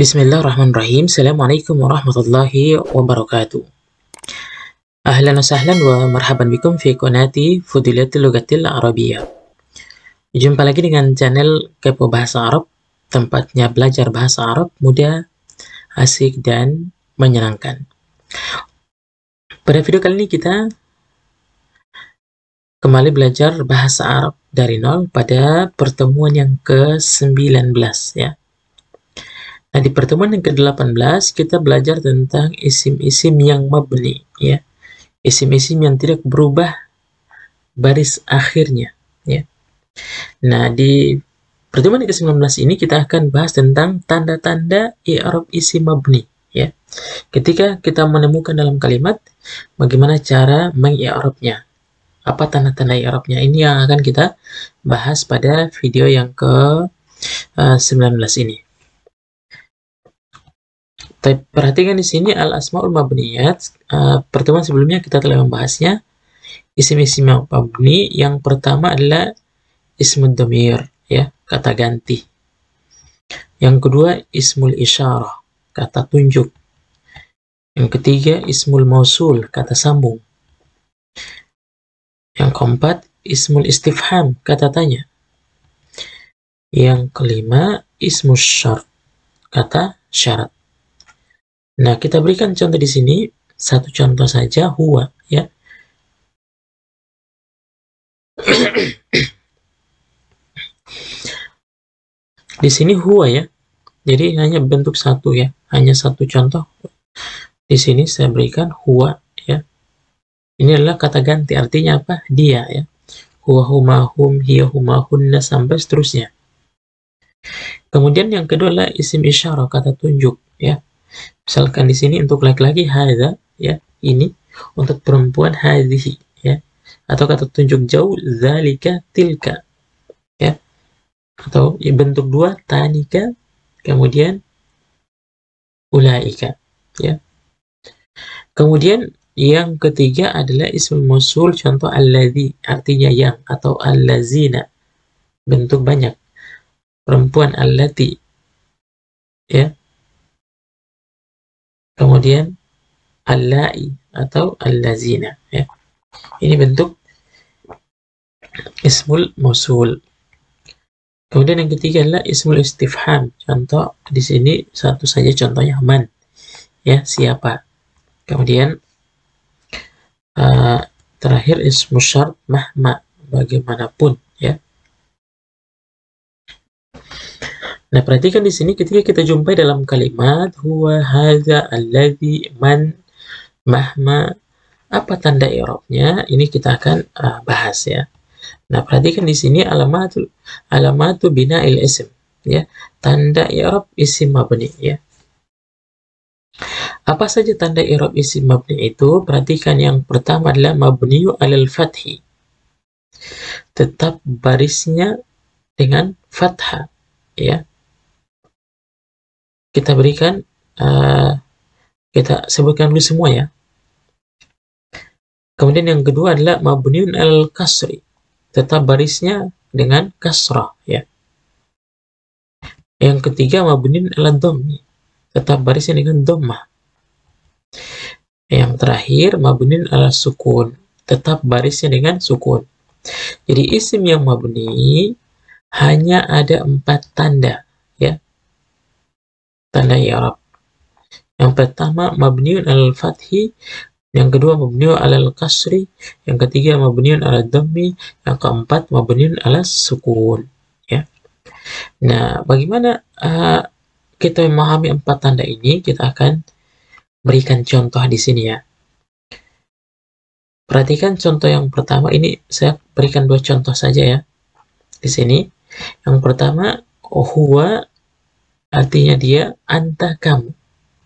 Bismillahirrahmanirrahim. Assalamualaikum warahmatullahi wabarakatuh. Ahlan wa sahlan wa marhaban bikum fi qanati Fudilatil Lughatil Arabiyyah. Jumpa lagi dengan channel Kepo Bahasa Arab, tempatnya belajar bahasa Arab mudah, asik, dan menyenangkan. Pada video kali ini kita kembali belajar bahasa Arab dari nol pada pertemuan yang ke-19 ya. Nah, di pertemuan yang ke-18 kita belajar tentang isim-isim yang mabni ya. Isim-isim yang tidak berubah baris akhirnya ya. Nah, di pertemuan yang ke-19 ini kita akan bahas tentang tanda-tanda i'rab isim mabni ya. Ketika kita menemukan dalam kalimat, bagaimana cara mengi'rabnya? Apa tanda-tanda i'rabnya? Ini yang akan kita bahas pada video yang ke-19 ini. Perhatikan di sini al-asmaul mabniyat. Pertemuan sebelumnya kita telah membahasnya. Isim-isim yang mabni, yang pertama adalah ismud dhamir ya, kata ganti. Yang kedua ismul isyarah, kata tunjuk. Yang ketiga ismul mausul, kata sambung. Yang keempat ismul istifham, kata tanya. Yang kelima ismus syart, kata syarat. Nah, kita berikan contoh di sini, satu contoh saja, huwa ya. Di sini huwa ya. Jadi hanya bentuk satu ya, hanya satu contoh. Di sini saya berikan huwa ya. Ini adalah kata ganti, artinya apa? Dia ya. Huwa, huma, hum, hiya, huma, hunna, sampai seterusnya. Kemudian yang kedua adalah isim isyarah, kata tunjuk ya. Misalkan di sini untuk laki-laki hadza ya, ini. Untuk perempuan hadhihi ya. Atau kata tunjuk jauh zalika tilka ya. Atau ya, bentuk dua tanika, kemudian ulaika ya. Kemudian yang ketiga adalah ismul mausul, contoh alladzi, artinya yang, atau allazina, bentuk banyak. Perempuan allati ya. Kemudian allai atau allazina ya. Ini bentuk ismul mausul. Kemudian yang ketiga adalah ismul istifham. Contoh di sini satu saja contohnya, man ya, siapa. Kemudian terakhir ismus syart, mahma, bagaimanapun ya. Nah, perhatikan di sini ketika kita jumpai dalam kalimat huwa, hadza, alladzi, man, mahma, apa tanda i'rabnya? Ini kita akan bahas ya. Nah, perhatikan di sini alamatu bina'il ism ya, tanda i'rab isim mabni ya. Apa saja tanda i'rab isim mabni itu? Perhatikan yang pertama adalah mabniyu 'alal fathi. Tetap barisnya dengan fathah ya. Kita berikan, kita sebutkan dulu semua ya. Kemudian yang kedua adalah mabniun al kasri, tetap barisnya dengan kasrah ya. Yang ketiga mabniun al dhammi, tetap barisnya dengan dhammah. Yang terakhir mabniun al sukun, tetap barisnya dengan sukun. Jadi isim yang mabni hanya ada 4 tanda ya. Tanda i'rab. Yang pertama mabniun al fathi, yang kedua mabniun alal kasri, yang ketiga mabniun ala dhammi, yang keempat mabniun ala sukun ya. Nah, bagaimana kita memahami 4 tanda ini? Kita akan berikan contoh di sini ya. Perhatikan contoh yang pertama ini, saya berikan 2 contoh saja ya di sini. Yang pertama huwa, artinya dia, anta, kamu.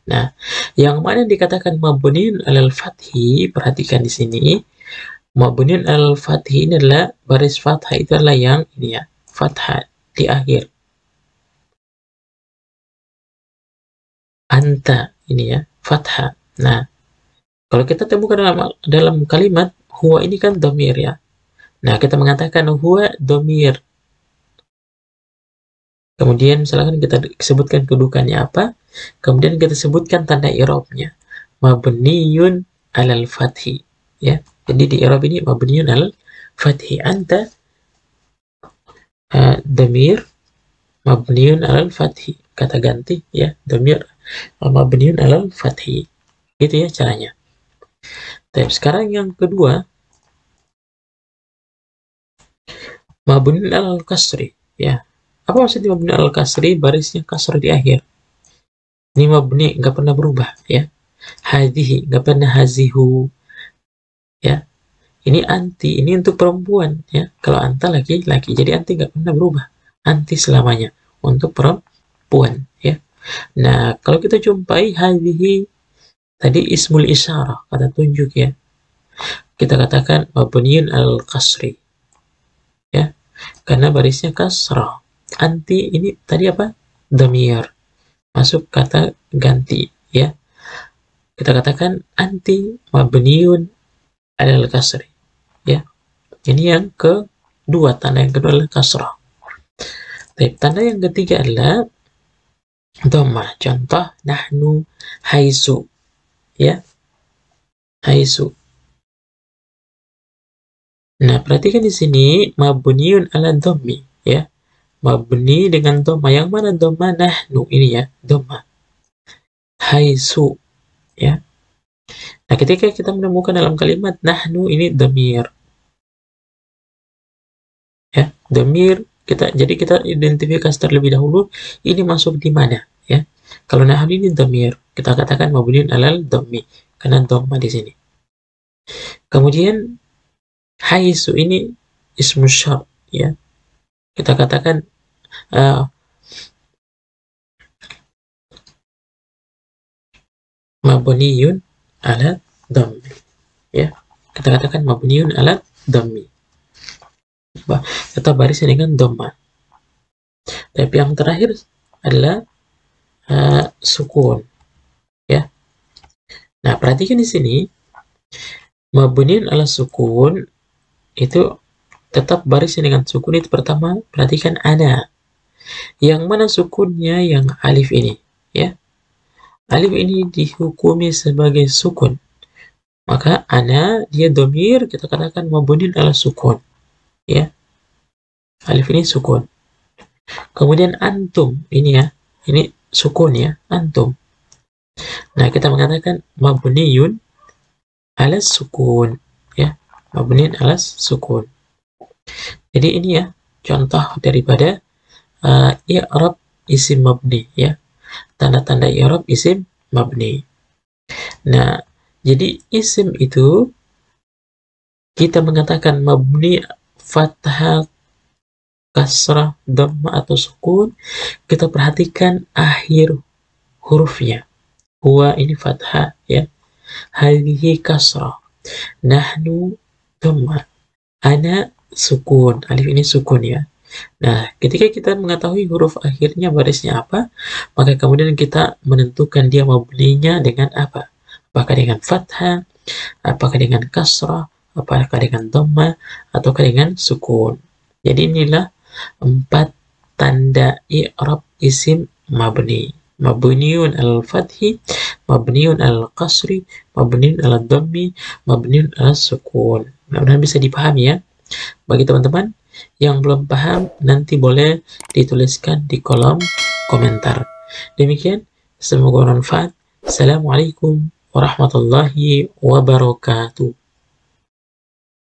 Nah, yang mana dikatakan mabniun alal fathi, perhatikan di sini. Mabniun alal fathi ini adalah baris fathah, itu adalah yang ini ya, fathah di akhir. Anta ini ya, fathah. Nah, kalau kita temukan dalam kalimat huwa ini kan dhamir ya. Nah, kita mengatakan huwa dhamir. Kemudian misalkan kita sebutkan kedudukannya apa, kemudian kita sebutkan tanda i'rabnya. Mabniyun 'alal fathi, ya. Jadi di i'rab ini mabniyun 'alal fathi. Anta damir mabniyun 'alal fathi. Kata ganti, ya, damir mabniyun 'alal fathi. Gitu ya caranya. Tapi sekarang yang kedua, mabniyun 'alal kasri, ya. Apa maksudnya mabni al kasri? Barisnya kasr di akhir. Ini mabni nggak pernah berubah, ya. Hadhihi nggak pernah hazihu, ya. Ini anti, ini untuk perempuan, ya. Kalau anta laki-laki, jadi anti nggak pernah berubah. Anti selamanya untuk perempuan, ya. Nah, kalau kita jumpai hadhihi tadi ismul isyarah, kata tunjuk, ya. Kita katakan mabniun al kasri, ya. Karena barisnya kasrah. Anti ini tadi apa? Dhamir. Masuk kata ganti, ya. Kita katakan anti mabniun alal kasri, ya. Ini yang kedua, tanda yang kedua adalah kasrah. Tanda yang ketiga adalah dhammah. Contoh nahnu haisu, ya. Haisu. Nah, perhatikan di sini mabniun ala dhammi, ya. Mabni dengan dhammah. Yang mana dhammah? Nahnu ini, ya, dhammah. Haisu, ya. Nah, ketika kita menemukan dalam kalimat nahnu ini dhamir, ya, dhamir, jadi kita identifikasi terlebih dahulu ini masuk di mana, ya. Kalau nahnu ini dhamir, kita katakan mabniun alal dhammi karena dhamma di sini. Kemudian haisu ini ismu syart, ya. Kita katakan mabniun ala dhammi, ya. Kita katakan mabniun ala dhammi, atau barisnya dengan dhamma. Tapi yang terakhir adalah sukun, ya. Nah, perhatikan di sini mabniun ala sukun itu tetap barisnya dengan sukun. Itu pertama, perhatikan ana. Yang mana sukunnya? Yang alif ini, ya. Alif ini dihukumi sebagai sukun. Maka ana dia dhamir, kita katakan mabniun ala sukun, ya. Alif ini sukun. Kemudian antum ini, ya. Ini sukun, ya, antum. Nah, kita mengatakan mabniun ala sukun, ya. Mabniun ala sukun. Jadi ini, ya, contoh daripada i'rab isim mabni, ya. Tanda-tanda i'rab isim mabni. Nah, jadi isim itu kita mengatakan mabni, fathah, kasrah, dhamma atau sukun, kita perhatikan akhir hurufnya. Huwa ini fathah, ya. Hadhihi kasrah. Nahnu dhamma. Ana sukun. Alif ini sukun, ya. Nah, ketika kita mengetahui huruf akhirnya barisnya apa, maka kemudian kita menentukan dia mabninya dengan apa. Apakah dengan fathah, apakah dengan kasrah, apakah dengan dhamma, ataukah dengan sukun. Jadi inilah 4 tanda i'rab isim mabni. Mabniun al-fathi, mabniun al-qasri, mabniun al-dhammi, mabniun al-sukun. Mudah-mudahan bisa dipahami, ya. Bagi teman-teman yang belum paham, nanti boleh dituliskan di kolom komentar. Demikian, semoga bermanfaat. Assalamualaikum warahmatullahi wabarakatuh.